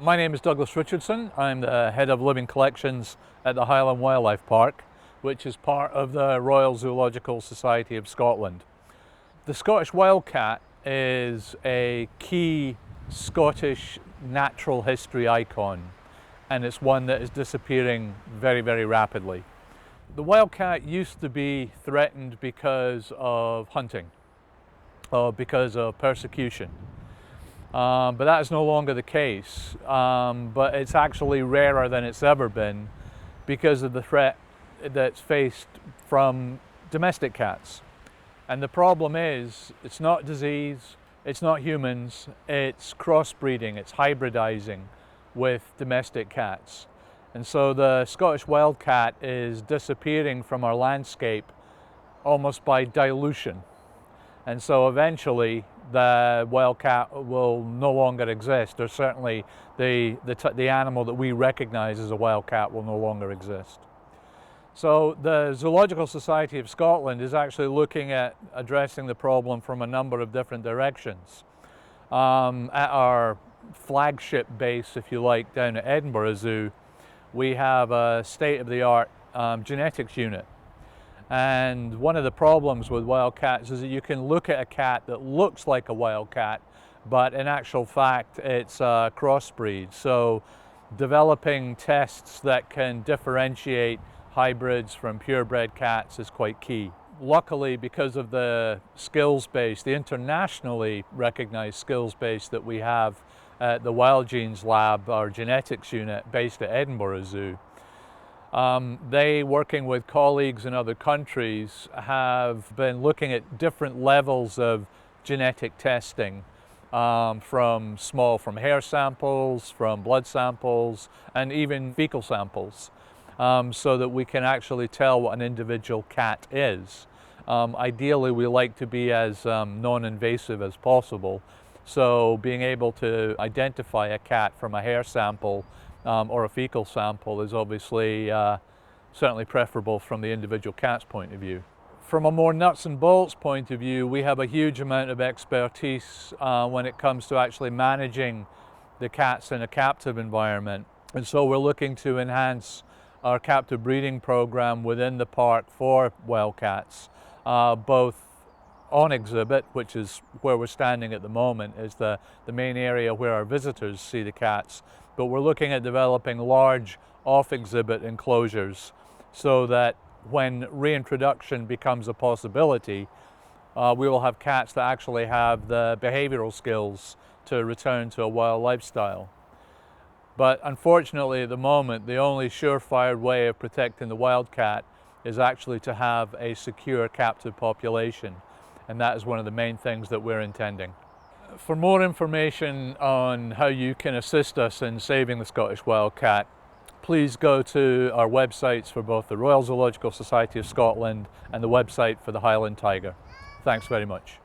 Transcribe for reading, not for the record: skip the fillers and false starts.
My name is Douglas Richardson. I'm the head of living collections at the Highland Wildlife Park, which is part of the Royal Zoological Society of Scotland. The Scottish Wildcat is a key Scottish natural history icon, and it's one that is disappearing very, very rapidly. The wildcat used to be threatened because of hunting, or because of persecution. But that is no longer the case, but it's actually rarer than it's ever been because of the threat that's faced from domestic cats. And the problem is, it's not disease, it's not humans, it's crossbreeding, it's hybridizing with domestic cats. And so the Scottish wildcat is disappearing from our landscape almost by dilution. And so eventually the wildcat will no longer exist, or certainly the animal that we recognize as a wildcat will no longer exist. So the Zoological Society of Scotland is actually looking at addressing the problem from a number of different directions. At our flagship base, if you like, down at Edinburgh Zoo, we have a state-of-the-art genetics unit. And one of the problems with wildcats is that you can look at a cat that looks like a wildcat, but in actual fact it's a crossbreed. So developing tests that can differentiate hybrids from purebred cats is quite key. Luckily, because of the skills base, the internationally recognized skills base that we have at the Wild Genes Lab, our genetics unit based at Edinburgh Zoo, they, working with colleagues in other countries, have been looking at different levels of genetic testing, from hair samples, from blood samples, and even fecal samples, so that we can actually tell what an individual cat is. Ideally, we like to be as non-invasive as possible, so being able to identify a cat from a hair sample or a fecal sample is obviously certainly preferable from the individual cat's point of view. From a more nuts and bolts point of view, we have a huge amount of expertise when it comes to actually managing the cats in a captive environment. And so we're looking to enhance our captive breeding program within the park for wildcats, both on exhibit, which is where we're standing at the moment, is the main area where our visitors see the cats. But we're looking at developing large off-exhibit enclosures so that when reintroduction becomes a possibility, we will have cats that actually have the behavioral skills to return to a wild lifestyle. But unfortunately at the moment, the only surefire way of protecting the wildcat is actually to have a secure captive population. And that is one of the main things that we're intending. For more information on how you can assist us in saving the Scottish wildcat, please go to our websites for both the Royal Zoological Society of Scotland and the website for the Highland Tiger. Thanks very much.